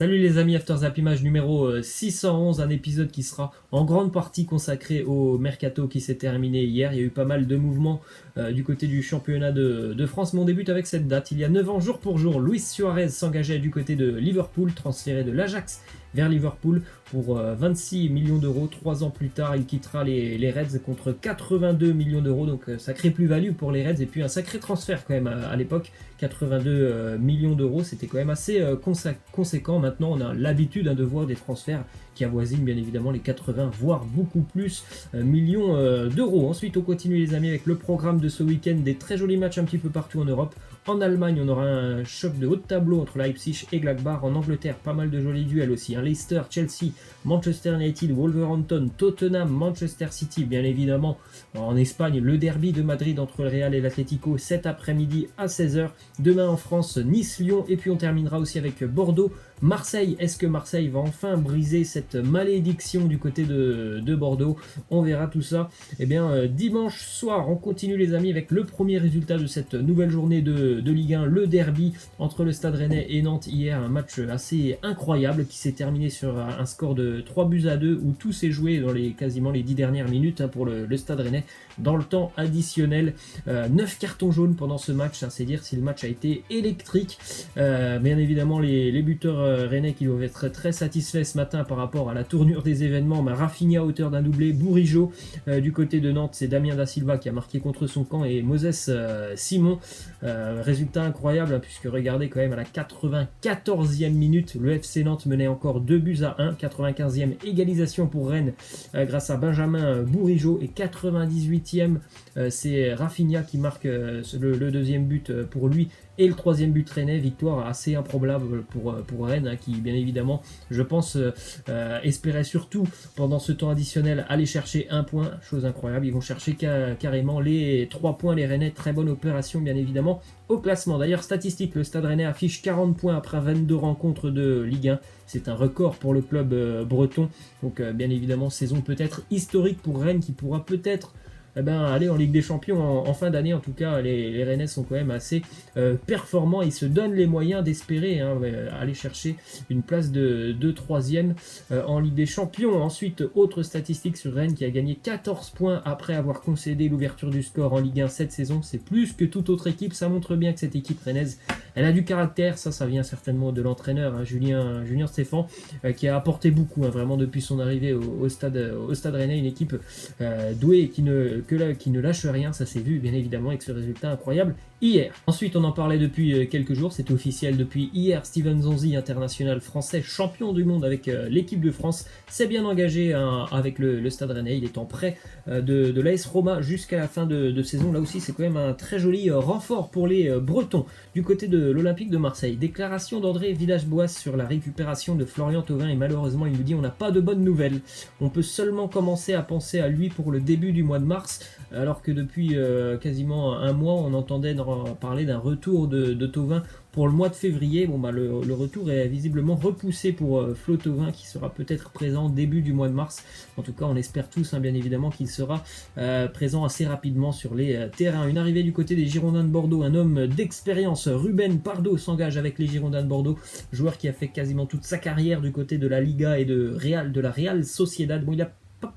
Salut les amis, After Zap Image numéro 611, un épisode qui sera en grande partie consacré au mercato qui s'est terminé hier. Il y a eu pas mal de mouvements du côté du championnat de France, mais on débute avec cette date. Il y a 9 ans, jour pour jour, Luis Suarez s'engageait du côté de Liverpool, transféré de l'Ajax vers Liverpool pour 26 millions d'euros. 3 ans plus tard, il quittera les Reds contre 82 millions d'euros, donc sacrée plus-value pour les Reds et puis un sacré transfert quand même à l'époque. 82 millions d'euros, c'était quand même assez conséquent. Maintenant, on a l'habitude de voir des transferts qui avoisinent bien évidemment les 80, voire beaucoup plus millions d'euros. Ensuite, on continue les amis avec le programme de ce week-end, des très jolis matchs un petit peu partout en Europe. En Allemagne, on aura un choc de haut de tableau entre Leipzig et Gladbach. En Angleterre, pas mal de jolis duels aussi. Leicester, Chelsea, Manchester United, Wolverhampton, Tottenham, Manchester City, bien évidemment. En Espagne, le derby de Madrid entre le Real et l'Atlético cet après-midi à 16h. Demain en France, Nice-Lyon. Et puis on terminera aussi avec Bordeaux. Marseille, est-ce que Marseille va enfin briser cette malédiction du côté de Bordeaux? On verra tout ça. Eh bien, dimanche soir, on continue les amis avec le premier résultat de cette nouvelle journée de Ligue 1, le derby entre le Stade Rennais et Nantes hier. Un match assez incroyable qui s'est terminé sur un score de 3-2 où tout s'est joué dans quasiment les 10 dernières minutes pour le Stade Rennais. Dans le temps additionnel, 9 cartons jaunes pendant ce match, c'est dire si le match a été électrique. Bien évidemment, les buteurs rennais qui doivent être très satisfaits ce matin par rapport à la tournure des événements. Rafinha à hauteur d'un doublé, Bourigeaud du côté de Nantes, c'est Damien Da Silva qui a marqué contre son camp et Moses Simon. Résultat incroyable puisque regardez quand même à la 94e minute, le FC Nantes menait encore 2-1, 95e égalisation pour Rennes grâce à Benjamin Bourigeaud et 98e c'est Rafinha qui marque le deuxième but pour lui et le troisième but rennais. Victoire assez improbable pour Rennes qui bien évidemment je pense espérait surtout pendant ce temps additionnel aller chercher un point, chose incroyable. Ils vont chercher carrément les 3 points les Rennais. Très bonne opération bien évidemment au classement. D'ailleurs statistique, le Stade Rennais affiche 40 points après 22 rencontres de Ligue 1. C'est un record pour le club breton. Donc bien évidemment saison peut-être historique pour Rennes qui pourra peut-être aller en Ligue des Champions en fin d'année. En tout cas, les Rennais sont quand même assez performants. Ils se donnent les moyens d'espérer aller chercher une place de 3e en Ligue des Champions. Ensuite, autre statistique sur Rennes qui a gagné 14 points après avoir concédé l'ouverture du score en Ligue 1 cette saison. C'est plus que toute autre équipe. Ça montre bien que cette équipe rennaise, elle a du caractère. Ça vient certainement de l'entraîneur Julien Stéphan qui a apporté beaucoup vraiment depuis son arrivée au stade Rennais. Une équipe douée et qui ne lâche rien, ça s'est vu bien évidemment avec ce résultat incroyable hier. Ensuite, on en parlait depuis quelques jours, c'est officiel depuis hier, Steven Zonzi, international français, champion du monde avec l'équipe de France, s'est bien engagé avec le Stade Rennais. Il est en prêt de l'AS Roma jusqu'à la fin de saison. Là aussi, c'est quand même un très joli renfort pour les Bretons. Du côté de l'Olympique de Marseille, déclaration d'André Villas-Boas sur la récupération de Florian Thauvin et malheureusement, il nous dit on n'a pas de bonnes nouvelles. On peut seulement commencer à penser à lui pour le début du mois de mars, alors que depuis quasiment un mois, on entendait parler d'un retour de Thauvin pour le mois de février. Le retour est visiblement repoussé pour Flo Thauvin qui sera peut-être présent début du mois de mars. En tout cas, on espère tous bien évidemment qu'il sera présent assez rapidement sur les terrains. Une arrivée du côté des Girondins de Bordeaux, un homme d'expérience, Ruben Pardo s'engage avec les Girondins de Bordeaux, joueur qui a fait quasiment toute sa carrière du côté de la Liga et de la Real Sociedad. Il a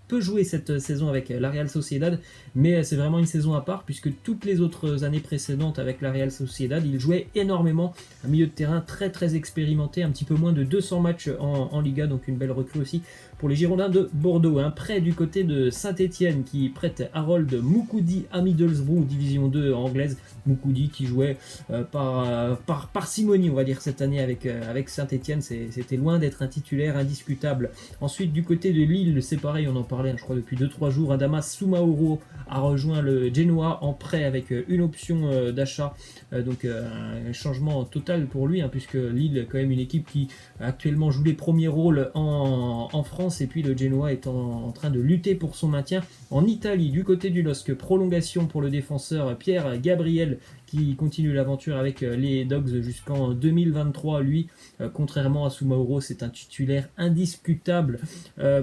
peu joué cette saison avec la Real Sociedad, mais c'est vraiment une saison à part puisque toutes les autres années précédentes avec la Real Sociedad, il jouait énormément, un milieu de terrain très très expérimenté, un petit peu moins de 200 matchs en Liga, donc une belle recrue aussi pour les Girondins de Bordeaux. Un prêt du côté de Saint-Etienne qui prête Harold Moukoudi à Middlesbrough, division 2 anglaise. Moukoudi qui jouait par parcimonie, on va dire, cette année avec Saint-Etienne. C'était loin d'être un titulaire indiscutable. Ensuite, du côté de Lille, c'est pareil, on en parlait, je crois, depuis 2-3 jours. Adamas Soumaoro a rejoint le Genoa en prêt avec une option d'achat. Donc, un changement total pour lui, puisque Lille est quand même une équipe qui actuellement joue les premiers rôles en France. Et puis, le Genoa est en train de lutter pour son maintien. En Italie, du côté du LOSC, prolongation pour le défenseur Pierre Gabriel qui continue l'aventure avec les Dogs jusqu'en 2023. Lui, contrairement à Soumaoro, c'est un titulaire indiscutable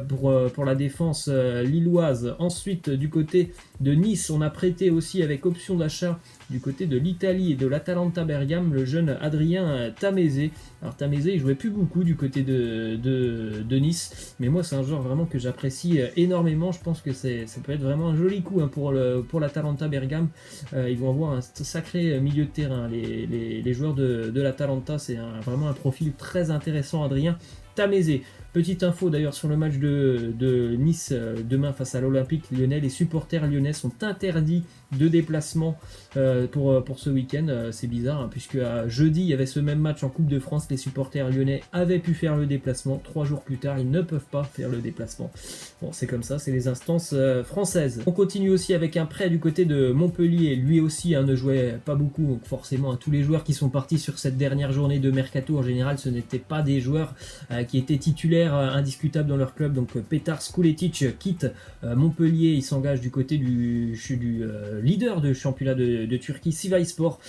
pour la défense lilloise. Ensuite, du côté de Nice, on a prêté aussi avec option d'achat du côté de l'Italie et de l'Atalanta Bergame le jeune Adrien Tameze. Alors Tameze, il jouait plus beaucoup du côté de Nice, mais moi c'est un joueur vraiment que j'apprécie énormément. Je pense que ça peut être vraiment un joli coup pour l'Atalanta Bergame. Ils vont avoir un sacré milieu de terrain. Les joueurs de l'Atalanta, c'est vraiment un profil très intéressant, Adrien Tameze. Petite info d'ailleurs sur le match de Nice demain face à l'Olympique Lyonnais, les supporters lyonnais sont interdits de déplacement pour ce week-end. C'est bizarre, hein, puisque jeudi il y avait ce même match en Coupe de France, les supporters lyonnais avaient pu faire le déplacement. 3 jours plus tard, ils ne peuvent pas faire le déplacement. Bon, c'est comme ça, c'est les instances françaises. On continue aussi avec un prêt du côté de Montpellier. Lui aussi ne jouait pas beaucoup, donc forcément tous les joueurs qui sont partis sur cette dernière journée de mercato, en général ce n'étaient pas des joueurs qui étaient titulaires indiscutables dans leur club. Donc Petar Skuletic quitte Montpellier, il s'engage du côté du leader de championnat de Turquie, Sivasspor.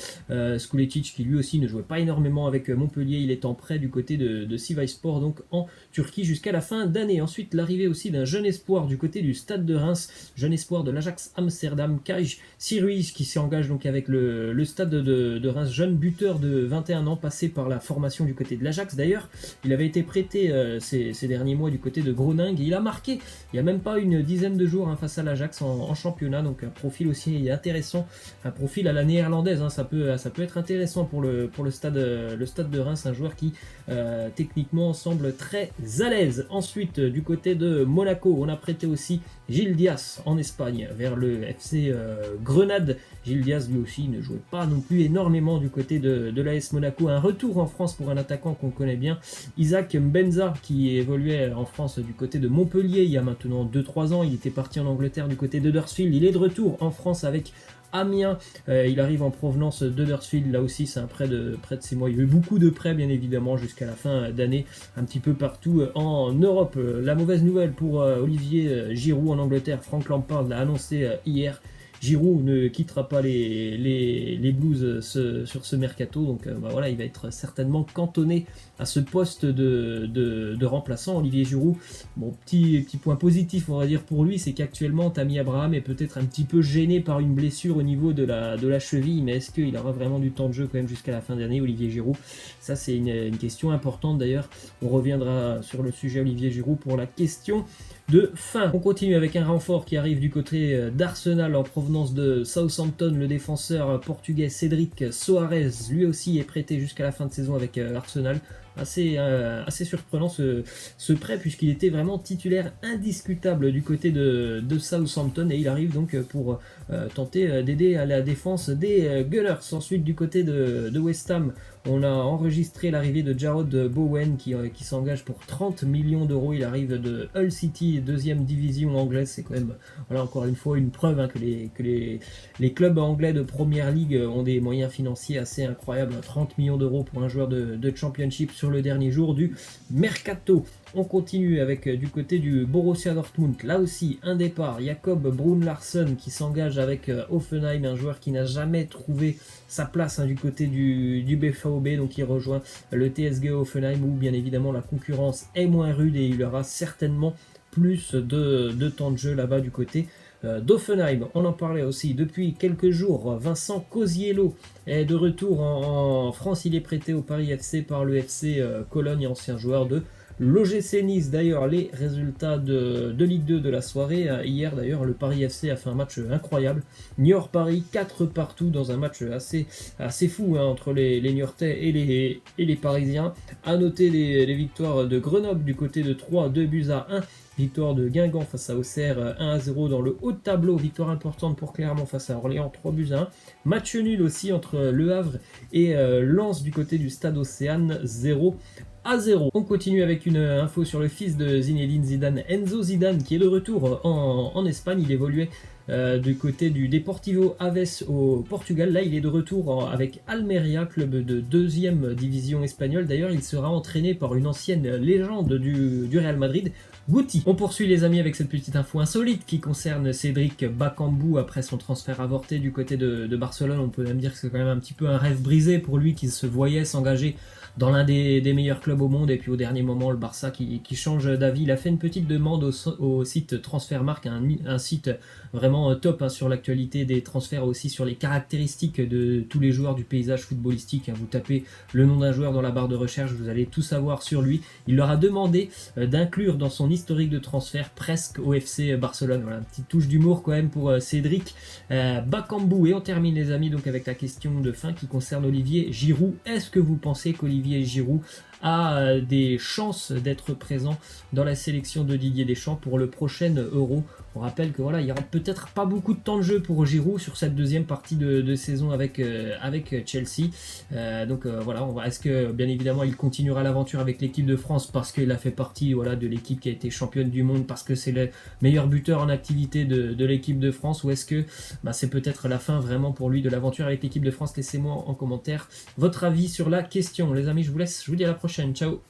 Skuletic qui lui aussi ne jouait pas énormément avec Montpellier, il est en prêt du côté de Sivasspor, donc en Turquie jusqu'à la fin d'année. Ensuite, l'arrivée aussi d'un jeune espoir du côté du Stade de Reims, jeune espoir de l'Ajax Amsterdam, Kaj Siruis, qui s'engage donc avec le Stade de Reims, jeune buteur de 21 ans, passé par la formation du côté de l'Ajax. D'ailleurs, il avait été prêté ces derniers mois du côté de Groningue, et il a marqué il n'y a même pas une dizaine de jours face à l'Ajax en championnat, donc un profil aussi intéressant, un profil à la néerlandaise, ça peut être intéressant pour le stade de Reims, un joueur qui techniquement semble très à l'aise. Ensuite, du côté de Monaco, on a prêté aussi Gil Dias en Espagne vers le FC Grenade. Gil Dias lui aussi ne jouait pas non plus énormément du côté de l'AS Monaco. Un retour en France pour un attaquant qu'on connaît bien, Isaac Mbenza, qui évoluait en France du côté de Montpellier il y a maintenant 2-3 ans. Il était parti en Angleterre du côté d'Huddersfield. Il est de retour en France avec Amiens. Il arrive en provenance d'Huddersfield. Là aussi, c'est un prêt de 6 mois. Il y a eu beaucoup de prêts, bien évidemment, jusqu'à la fin d'année, un petit peu partout en Europe. La mauvaise nouvelle pour Olivier Giroud en Angleterre, Frank Lampard l'a annoncé hier. Giroud ne quittera pas les Blues sur ce mercato, donc voilà, il va être certainement cantonné à ce poste de remplaçant. Olivier Giroud, bon, petit point positif on va dire pour lui, c'est qu'actuellement Tammy Abraham est peut-être un petit peu gêné par une blessure au niveau de la cheville, mais est-ce qu'il aura vraiment du temps de jeu quand même jusqu'à la fin d'année, Olivier Giroud? Ça c'est une question importante d'ailleurs, on reviendra sur le sujet Olivier Giroud pour la question de fin. On continue avec un renfort qui arrive du côté d'Arsenal en provenance de Southampton. Le défenseur portugais Cédric Soares, lui aussi est prêté jusqu'à la fin de saison avec Arsenal. Assez surprenant ce prêt, puisqu'il était vraiment titulaire indiscutable du côté de Southampton, et il arrive donc pour tenter d'aider à la défense des Gunners. Ensuite, du côté de West Ham, on a enregistré l'arrivée de Jarrod Bowen qui s'engage pour 30 millions d'euros. Il arrive de Hull City, deuxième division anglaise. C'est quand même, voilà, encore une fois une preuve que les clubs anglais de Première Ligue ont des moyens financiers assez incroyables. 30 millions d'euros pour un joueur de Championship sur le dernier jour du mercato. On continue avec du côté du Borussia Dortmund. Là aussi, un départ. Jakob Brun-Larsen qui s'engage avec Hoffenheim, un joueur qui n'a jamais trouvé sa place du côté du BVB. Donc il rejoint le TSG Hoffenheim, où bien évidemment la concurrence est moins rude et il aura certainement plus de temps de jeu là-bas du côté d'Hoffenheim. On en parlait aussi depuis quelques jours. Vincent Cosiello est de retour en France. Il est prêté au Paris FC par le FC Cologne, ancien joueur de l'OGC Nice. D'ailleurs, les résultats de Ligue 2 de la soirée. Hier, d'ailleurs, le Paris FC a fait un match incroyable. Niort-Paris, 4 partout dans un match assez fou entre les Niortais et les Parisiens. À noter les victoires de Grenoble du côté de 3, 2-1. Victoire de Guingamp face à Auxerre 1-0 dans le haut de tableau. Victoire importante pour Clermont face à Orléans 3-1. Match nul aussi entre Le Havre et Lens du côté du Stade Océane 0-0. 1-0. On continue avec une info sur le fils de Zinedine Zidane, Enzo Zidane, qui est de retour en Espagne. Il évoluait du côté du Deportivo Aves au Portugal. Là, il est de retour avec Almeria, club de 2e division espagnole. D'ailleurs, il sera entraîné par une ancienne légende du Real Madrid, Guti. On poursuit les amis avec cette petite info insolite qui concerne Cédric Bakambu après son transfert avorté du côté de Barcelone. On peut même dire que c'est quand même un petit peu un rêve brisé pour lui qui se voyait s'engager dans l'un des meilleurs clubs au monde, et puis au dernier moment le Barça qui change d'avis. Il a fait une petite demande au site Transfermarkt, un site vraiment top sur l'actualité des transferts, aussi sur les caractéristiques de tous les joueurs du paysage footballistique. Vous tapez le nom d'un joueur dans la barre de recherche, vous allez tout savoir sur lui. Il leur a demandé d'inclure dans son historique de transfert presque au FC Barcelone. Voilà, une petite touche d'humour quand même pour Cédric Bakambu. Et on termine les amis donc avec la question de fin qui concerne Olivier Giroud. Est-ce que vous pensez qu'Olivier Giroud a des chances d'être présent dans la sélection de Didier Deschamps pour le prochain Euro? On rappelle que voilà, il y aura peut-être pas beaucoup de temps de jeu pour Giroud sur cette deuxième partie de saison avec Chelsea. Voilà, est-ce que bien évidemment il continuera l'aventure avec l'équipe de France parce qu'il a fait partie de l'équipe qui a été championne du monde, parce que c'est le meilleur buteur en activité de l'équipe de France, ou est-ce que c'est peut-être la fin vraiment pour lui de l'aventure avec l'équipe de France? Laissez-moi en commentaire votre avis sur la question. Les amis, je vous laisse, je vous dis à la prochaine, ciao.